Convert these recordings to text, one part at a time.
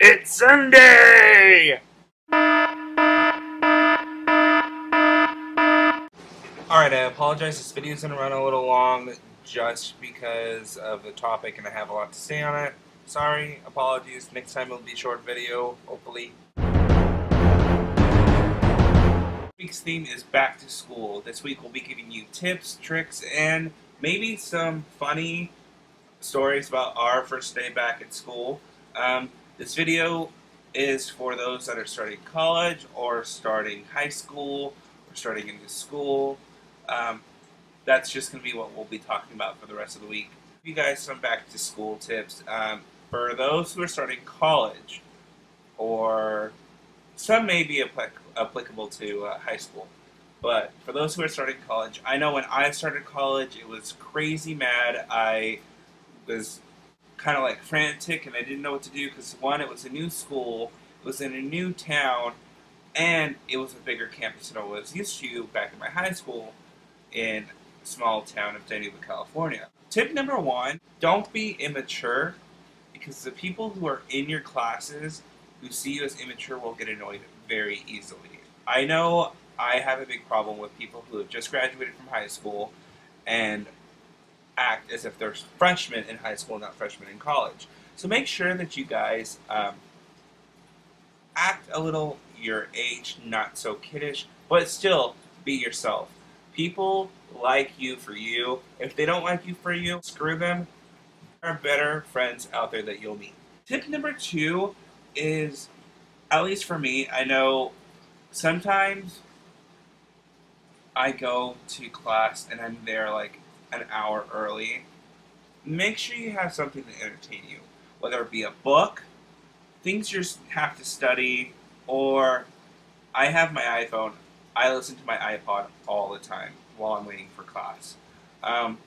It's Sunday! Alright, I apologize, this video is going to run a little long just because of the topic and I have a lot to say on it. Sorry, apologies, next time it'll be a short video, hopefully. This week's theme is back to school. This week we'll be giving you tips, tricks, and maybe some funny stories about our first day back at school. This video is for those that are starting college or starting high school or starting into school. That's just going to be what we'll be talking about for the rest of the week. Give you guys some back to school tips. For those who are starting college, or some may be applicable to high school, but for those who are starting college, I know when I started college it was crazy mad. I was kind of like frantic and I didn't know what to do because one, it was a new school, it was in a new town, and it was a bigger campus than I was used to back in my high school in a small town of Therainbeaus, California. Tip number one, don't be immature, because the people who are in your classes who see you as immature will get annoyed very easily. I know I have a big problem with people who have just graduated from high school and act as if they're freshmen in high school, not freshmen in college. So make sure that you guys act a little your age, not so kiddish, but still be yourself. People like you for you. If they don't like you for you, screw them. There are better friends out there that you'll meet. Tip number two is, at least for me, I know sometimes I go to class and I'm there like an hour early. Make sure you have something to entertain you, whether it be a book, things you have to study, or I have my iPhone. I listen to my iPod all the time while I'm waiting for class.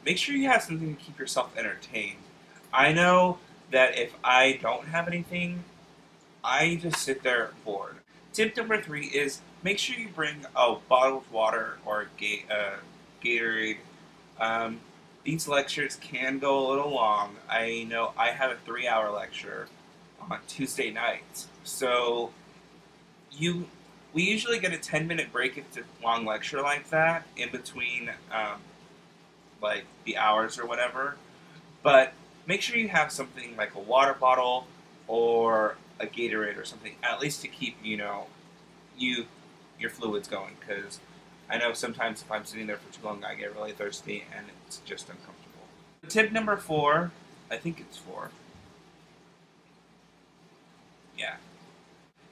Make sure you have something to keep yourself entertained. I know that if I don't have anything, I just sit there bored. Tip number three is make sure you bring a bottle of water or Gatorade. These lectures can go a little long. I know I have a 3-hour lecture on Tuesday nights, so we usually get a 10-minute break if it's a long lecture like that in between like the hours or whatever. But make sure you have something like a water bottle or a Gatorade or something, at least to keep your fluids going, because I know sometimes if I'm sitting there for too long I get really thirsty and it's just uncomfortable. Tip number four, I think it's four. Yeah.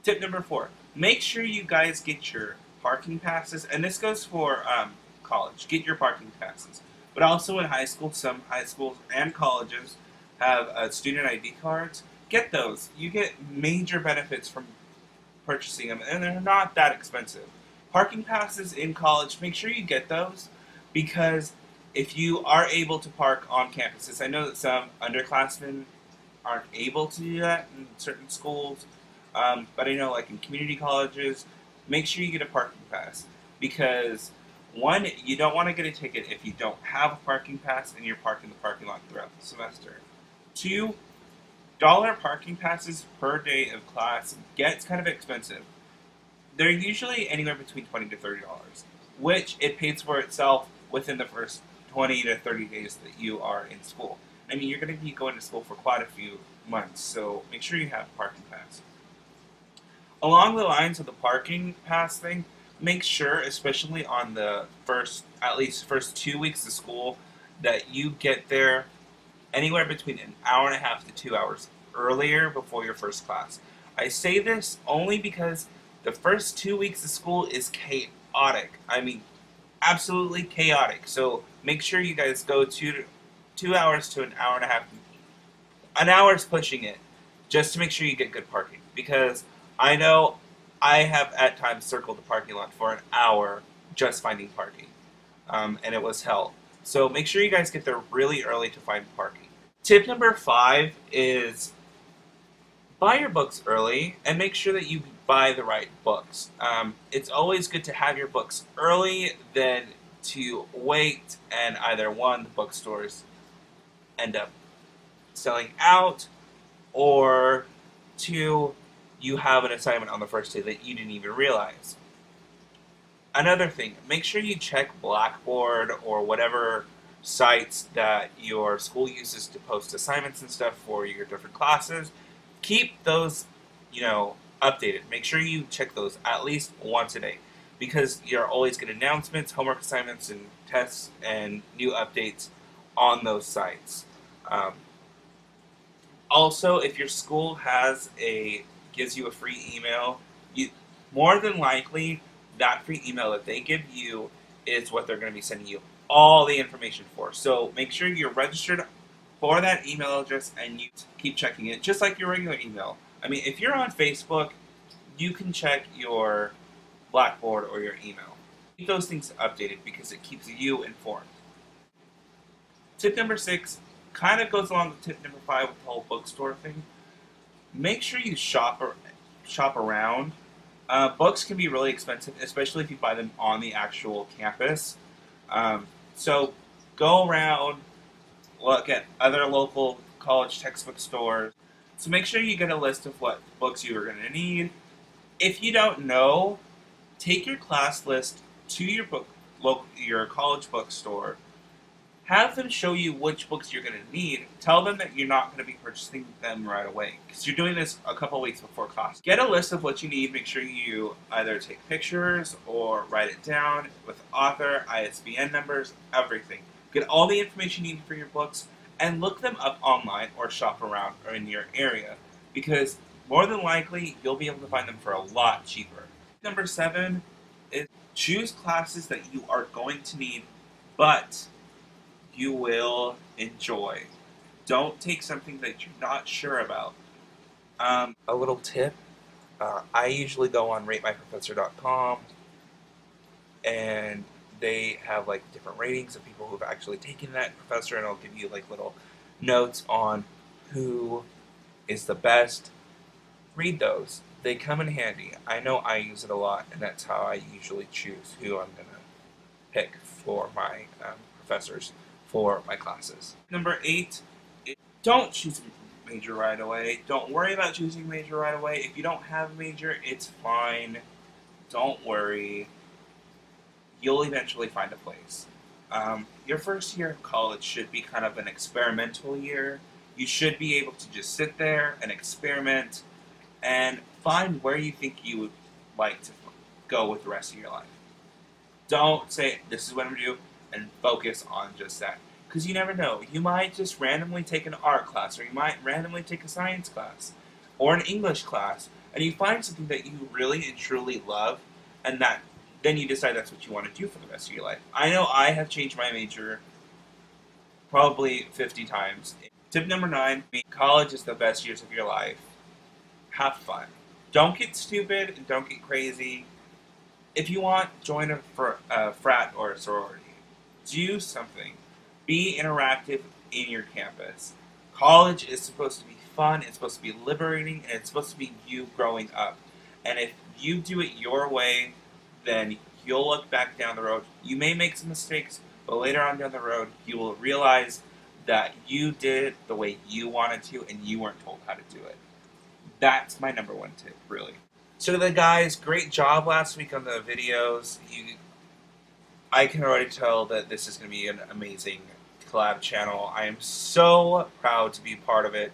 Tip number four, make sure you guys get your parking passes, and this goes for college. Get your parking passes. But also in high school, some high schools and colleges have student ID cards. Get those. You get major benefits from purchasing them, and they're not that expensive. Parking passes in college, make sure you get those, because if you are able to park on campuses, I know that some underclassmen aren't able to do that in certain schools, but I know like in community colleges, make sure you get a parking pass, because one, you don't want to get a ticket if you don't have a parking pass and you're parked in the parking lot throughout the semester. Two, dollar parking passes per day of class gets kind of expensive. They're usually anywhere between $20 to $30, which it pays for itself within the first 20 to 30 days that you are in school. I mean, you're going to be going to school for quite a few months, so make sure you have a parking pass. Along the lines of the parking pass thing, make sure, especially on the first 2 weeks of school, that you get there anywhere between an hour and a half to 2 hours earlier before your first class. I say this only because the first 2 weeks of school is chaotic. I mean, absolutely chaotic. So make sure you guys go 2 hours to an hour and a half. An hour is pushing it, just to make sure you get good parking. Because I know I have at times circled the parking lot for an hour just finding parking. And it was hell. So make sure you guys get there really early to find parking. Tip number 5 is buy your books early and make sure that you buy the right books. It's always good to have your books early than to wait and either one, the bookstores end up selling out, or 2, you have an assignment on the first day that you didn't even realize. Another thing, make sure you check Blackboard or whatever sites that your school uses to post assignments and stuff for your different classes. Keep those, updated. Make sure you check those at least once a day because you're always getting announcements, homework assignments, and tests and new updates on those sites. Um, Also, if your school gives you a free email, you more than likely that free email that they give you is what they're going to be sending you all the information for. So make sure you're registered for that email address and you keep checking it, just like your regular email. I mean, if you're on Facebook, you can check your Blackboard or your email. Keep those things updated because it keeps you informed. Tip number 6 kind of goes along with tip number 5 with the whole bookstore thing. Make sure you shop around. Books can be really expensive, especially if you buy them on the actual campus. So go around, look at other local college textbook stores. So make sure you get a list of what books you are going to need. If you don't know, take your class list to your college bookstore. Have them show you which books you're going to need. Tell them that you're not going to be purchasing them right away because you're doing this a couple weeks before class. Get a list of what you need. Make sure you either take pictures or write it down with author, ISBN numbers, everything. Get all the information you need for your books and look them up online or shop around or in your area because more than likely you'll be able to find them for a lot cheaper. Number 7 is choose classes that you are going to need, but you will enjoy. Don't take something that you're not sure about. A little tip, I usually go on ratemyprofessor.com and they have like different ratings of people who've actually taken that professor, and it'll give you like little notes on who is the best. Read those. They come in handy. I know I use it a lot, and that's how I usually choose who I'm going to pick for my professors for my classes. Number 8, don't choose a major right away. Don't worry about choosing a major right away. If you don't have a major, it's fine. Don't worry. You'll eventually find a place. Your first year of college should be kind of an experimental year. You should be able to just sit there and experiment and find where you think you would like to go with the rest of your life. Don't say, this is what I'm going to do, and focus on just that. Because you never know. You might just randomly take an art class, or you might randomly take a science class, or an English class, and you find something that you really and truly love, and then you decide that's what you want to do for the rest of your life. I know I have changed my major probably 50 times. Tip number 9, college is the best years of your life. Have fun. Don't get stupid and don't get crazy. If you want, join a frat or a sorority. Do something. Be interactive in your campus. College is supposed to be fun, it's supposed to be liberating, and it's supposed to be you growing up. And if you do it your way, then you'll look back down the road. You may make some mistakes, but later on down the road, you will realize that you did it the way you wanted to, and you weren't told how to do it. That's my number 1 tip, really. So the guys, great job last week on the videos. I can already tell that this is going to be an amazing collab channel. I am so proud to be part of it,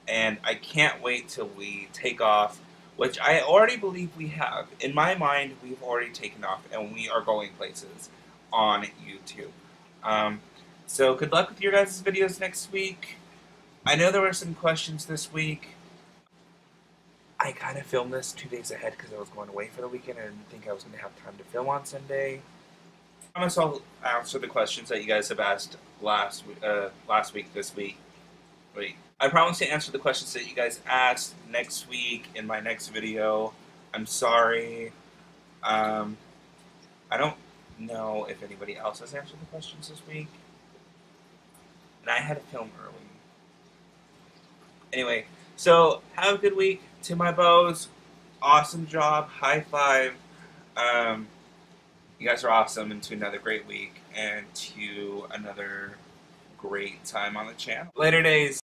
and I can't wait till we take off, which I already believe we have. In my mind, we've already taken off, and we are going places on YouTube. So good luck with your guys' videos next week. I know there were some questions this week. I kind of filmed this 2 days ahead because I was going away for the weekend and I didn't think I was going to have time to film on Sunday. I promise I'll answer the questions that you guys have asked last week, this week. Wait. I promise to answer the questions that you guys asked next week in my next video. I'm sorry. I don't know if anybody else has answered the questions this week. And I had to film early. Anyway, so have a good week. To my bows, awesome job. High five. You guys are awesome, and to another great week, and to another great time on the channel. Later days.